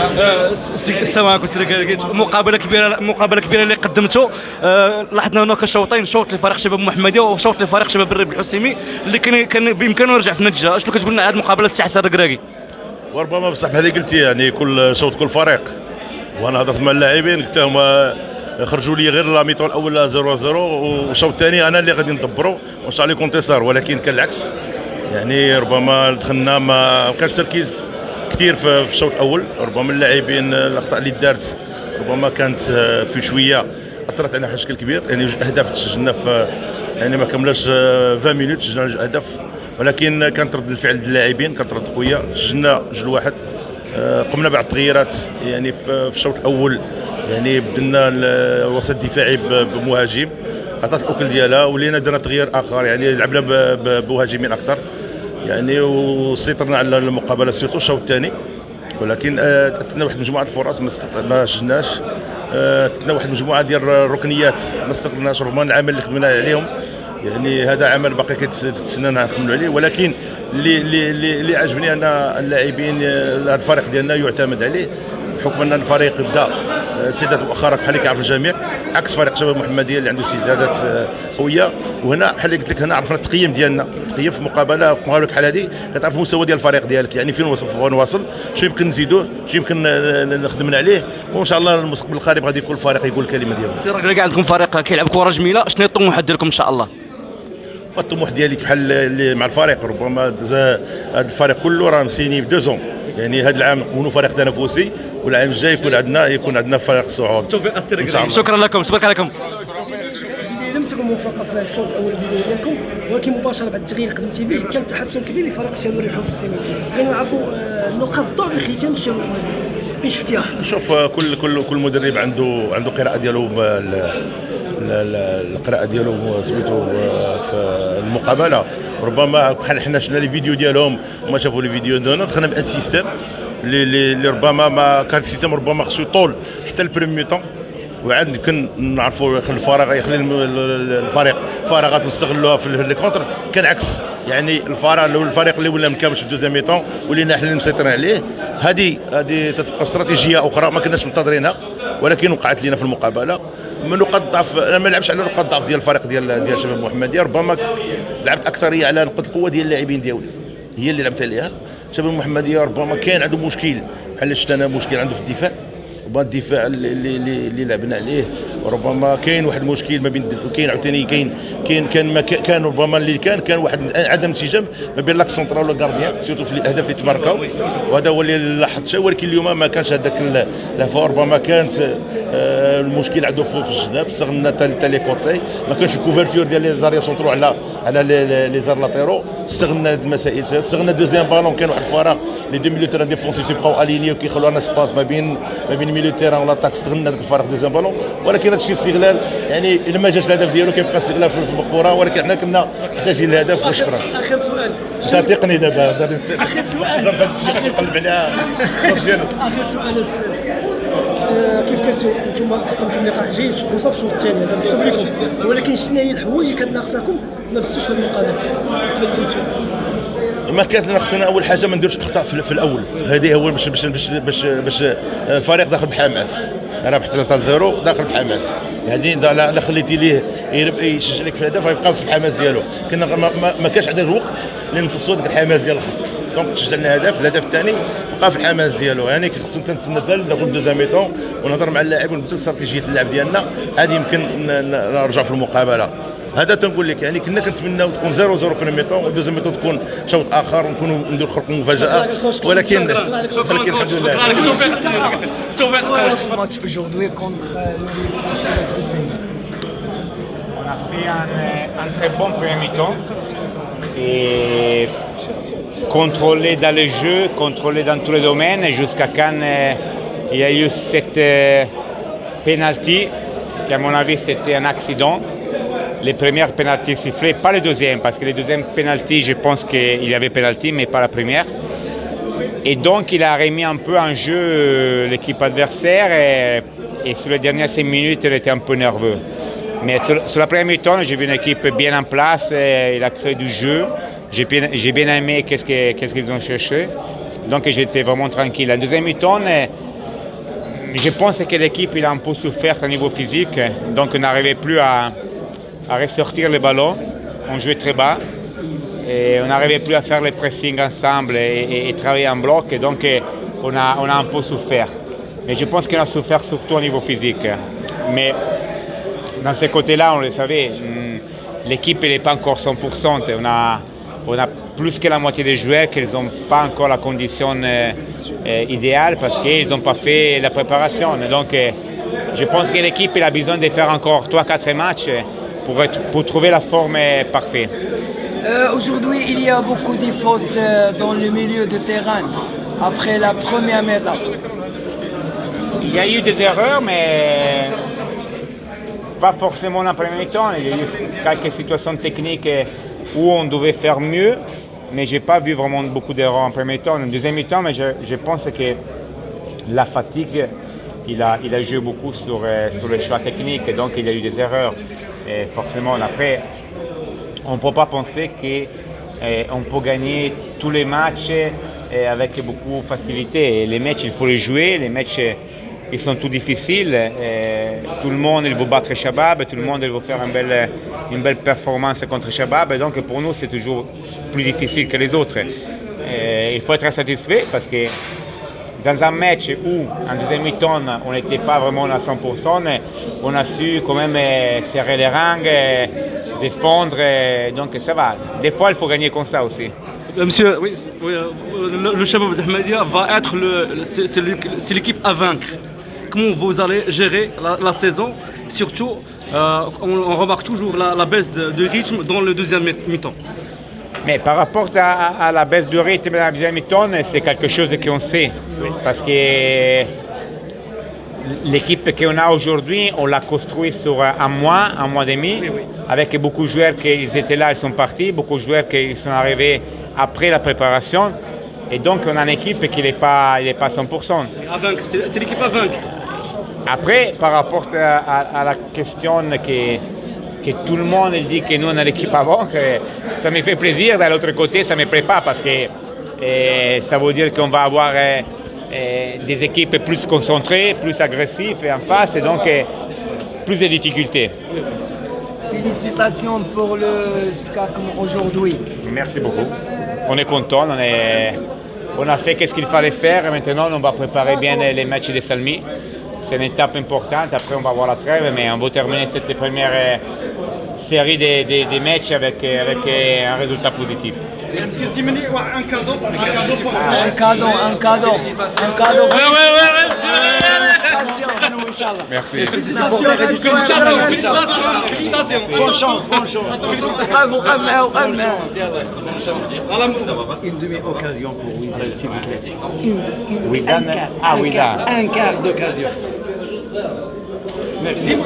السلام عليكم سيدي كركيت. مقابله كبيره اللي قدمته. لاحظنا هناك شوطين، شوط لفريق شباب محمديه وشوط لفريق شباب الريب الحسيمي اللي كان بامكانه يرجع في النتيجه. اشنو كتقول لنا على هذه المقابله السي حسن الركراكي؟ وربما بصح بحال اللي قلتي يعني كل شوط كل فريق، وانا هضرت مع اللاعبين قلت لهم خرجوا لي غير لا ميطون الاول 0-0 والشوط الثاني انا اللي غادي ندبروا وان شاء الله يكون انتصار، ولكن كان العكس. يعني ربما دخلنا ما كانش تركيز كثير في الشوط الاول. ربما اللاعبين الاخطاء اللي دارت ربما كانت في شويه اثرت على شكل كبير. يعني جوج اهداف تسجلنا في يعني ما كملاش 20 مينوت سجلنا جوج اهداف، ولكن كانت رد الفعل ديال اللاعبين كانت رد قويه. سجلنا 2-1. قمنا بعض التغييرات يعني في الشوط الاول. يعني بدلنا الوسط الدفاعي بمهاجم، عطات الاكل ديالها، ولينا درنا تغيير اخر يعني لعبنا بمهاجمين اكثر يعني، وسيطرنا على المقابله سيرتو الشوط الثاني. ولكن تنا واحد المجموعه الفرص ما سجلناش. تنا واحد المجموعه ديال الركنيات ما استغلناش. رغم العمل اللي خدمنا عليهم يعني هذا عمل باقي كيتسنانا نخدموا عليه، ولكن اللي عجبني ان اللاعبين هذا الفريق ديالنا يعتمد عليه بحكم ان الفريق بدا استعدادات مؤخرا بحال اللي كيعرف الجميع، عكس فريق شباب محمديه اللي عنده استعدادات قويه. وهنا بحال اللي قلت لك هنا عرفنا التقييم ديالنا. التقييم في مقابله بحال هذه كتعرف المستوى ديال الفريق ديالك، يعني فين نواصل شنو يمكن نزيدوه، شنو يمكن نخدمنا عليه، وان شاء الله المستقبل القريب غادي يكون الفريق يقول الكلمه ديالو. السي الركراكي عندكم فريق كيلعب كره جميله، شنو هي الطموحات ديالكم ان شاء الله؟ الطموح ديالي بحال اللي مع الفريق ربما هذا الفريق كله راه مسيني ب2 يعني هذا العام نكونوا فريق تنافسي، والعام الجاي يكون عندنا فريق صعود. شكرا لكم، تبارك عليكم. لم تكن موفقه في الشوط الاول البدايه ديالكم، ولكن مباشره بعد التغيير اللي قدمتي به كان تحسن كبير لفريق الشباب الريحاني الحسيمي. بغينا نعرفوا نقاط الضعف الختام الشباب فين شفتيها؟ شوف كل مدرب عنده قراءه ديالو، القراءه ديالو سميتو في المقابله. ربما بحال حنا شفنا لي فيديو ديالهم وما شافوا لي فيديو ديالنا، دخلنا بان سيستيم اللي ربما ما كان السيستيم ربما خصو يطول حتى البريمي طون، وعاد يمكن نعرفوا يخلي الفريق فراغات نستغلوها في الكونتر. كان عكس يعني الفريق اللي ولا مكامش في الدوزيام ميطون ولينا حنا اللي مسيطرين عليه. هذه تتبقى استراتيجيه اخرى ما كناش منتظرينها، ولكن وقعت لنا في المقابله. من نقاط ضعف انا ما نلعبش على نقاط ضعف ديال الفريق ديال شباب المحمديه، ربما لعبت اكثريه على نقاط القوه ديال اللاعبين ديالي هي اللي لعبت عليها. شباب المحمديه ربما كان عنده مشكل بحال شفنا مشكل عنده في الدفاع، الدفاع اللي لعبنا عليه. وربما كاين واحد المشكل ما بين كاين عاوتاني كان ربما اللي كان واحد عدم انسجام ما بين لاكس سونترال والكارديان سيرتو في الاهداف اللي تماركاو، وهذا هو اللي لاحظت. ولكن اليوم ما كانش هذاك لافور. ربما كانت المشكل عنده في الجناب، استغلنا حتى لي كوتي، ما كانش الكوفرتور ديال لي زاريا سونترو على لي زار لاتيرو. استغلنا هذه المسائل، استغلنا دوزيام بالون كان واحد الفراغ لي دو ميليو تيران ديفونسيف تيبقاو اليني وكيخلوا لنا سباس ما بين ميليو تيران ولا تاك. استغلنا هذاك الفراغ دوزيام بالون، ولكن هذا الشيء استغلال يعني الا ما جاش الهدف ديالو كيبقى استغلال في المقبوره، ولكن حنا كنا محتاجين الهدف. وشكرا. اخر سؤال صدقني دابا اخر سؤال نقلب عليها ديالو. اخر سؤال كيف كنتم قدمتم لقاء جيد خصوصا في الشوط الثاني هذا بالنسبه لكم، ولكن شنو هي الحوايج اللي كتناقصكم ما فزتوش في المقابله بالنسبه لكم انتم؟ ما كانت ناقصنا اول حاجه ما نديروش اخطاء في الاول. هذه هو باش الفريق داخل بحماس. انا ربحت 3-0 داخل بحماس، يعني لا خليتي ليه يسجل لك في الهدف يبقى في الحماس ديالو. كنا ما كانش عندنا الوقت اللي نتصوا ديك الحماس ديال الخصم. دونك سجلنا الهدف الثاني بقى في الحماس ديالو. يعني كنت نتسنى حتى ندخل دوزيام ميطون ونهضر مع اللاعب ونبدل استراتيجيه اللعب ديالنا، هذه يمكن نرجعوا في المقابله. هذا تنقول لك يعني كنا كنتمناو تكون 0-0 في الميطون والدوزيام ميطون تكون شوط اخر ونكونوا نديروا خلق مفاجاه، ولكن الحمد لله. match aujourd'hui contre On a fait un très bon premier mi-temps et contrôlé dans le jeu, contrôlé dans tous les domaines jusqu'à quand il y a eu cette penalty qui à mon avis c'était un accident. Les premières pénaltys sifflées, pas les deuxièmes, parce que les deuxièmes pénaltys, je pense qu'il y avait pénalty, mais pas la première. Et donc, il a remis un peu en jeu l'équipe adversaire et sur les dernières 5 minutes, il était un peu nerveux. Mais sur la première mi-temps, j'ai vu une équipe bien en place, il a créé du jeu. J'ai bien aimé qu'est-ce qu'ils ont cherché. Donc, j'étais vraiment tranquille. En deuxième mi-temps, je pense que l'équipe il a un peu souffert au niveau physique, donc on n'arrivait plus à ressortir le ballon, on jouait très bas et on n'arrivait plus à faire les pressings ensemble et travailler en bloc, et donc on a un peu souffert. Mais je pense qu'on a souffert surtout au niveau physique. Mais dans ce côté-là, on le savait, l'équipe n'est pas encore 100%. On a plus que la moitié des joueurs qui n'ont pas encore la condition idéale parce qu'ils n'ont pas fait la préparation. Donc je pense que l'équipe a besoin de faire encore 3-4 matchs pour trouver la forme parfaite. Aujourd'hui, il y a beaucoup de fautes dans le milieu de terrain après la première mi-temps. Il y a eu des erreurs, mais pas forcément en premier temps. Il y a eu quelques situations techniques où on devait faire mieux, mais je n'ai pas vu vraiment beaucoup d'erreurs en premier temps. En deuxième temps, mais je pense que la fatigue, il a joué beaucoup sur les choix techniques, et donc il y a eu des erreurs. Et forcément, après, on ne peut pas penser qu'on peut gagner tous les matchs avec beaucoup de facilité. Les matchs, il faut les jouer. Les matchs, ils sont tout difficiles. Tout le monde il veut battre Shabab, tout le monde il veut faire une belle performance contre Shabab. Et donc pour nous, c'est toujours plus difficile que les autres. Il faut être satisfait parce que dans un match où, en deuxième mi-temps, on n'était pas vraiment à 100%, on a su quand même serrer les rangs, défendre, donc ça va. Des fois, il faut gagner comme ça aussi. Monsieur, oui, le Shabab d'Ahmedia va être c'est l'équipe à vaincre. Comment vous allez gérer la saison? Surtout, on remarque toujours la baisse de rythme dans le deuxième mi-temps. Mais par rapport à la baisse de rythme dans la deuxième mi-temps, c'est quelque chose qu'on sait. Parce que l'équipe qu'on a aujourd'hui, on l'a construite sur un mois et demi, avec beaucoup de joueurs qui étaient là, ils sont partis, beaucoup de joueurs qui sont arrivés après la préparation. Et donc on a une équipe qui n'est pas 100%. À vaincre, c'est l'équipe à vaincre. Après, par rapport à la question que tout le monde dit que nous on a l'équipe à vaincre, ça me fait plaisir. D'un autre côté, ça me prépare parce que ça veut dire qu'on va avoir des équipes plus concentrées, plus agressives en face, et donc plus de difficultés. Félicitations pour le SCAC aujourd'hui. Merci beaucoup. On est content, on a fait ce qu'il fallait faire, et maintenant on va préparer bien les matchs de Salmi. C'est une étape importante, après on va voir la trêve, mais on va terminer cette première série de matchs avec un résultat positif. Monsieur Zimeni, un cadeau pour toi. Un cadeau. Merci. Bonne chance. Une demi-occasion pour Wydad, s'il vous plaît. Un quart d'occasion. Merci.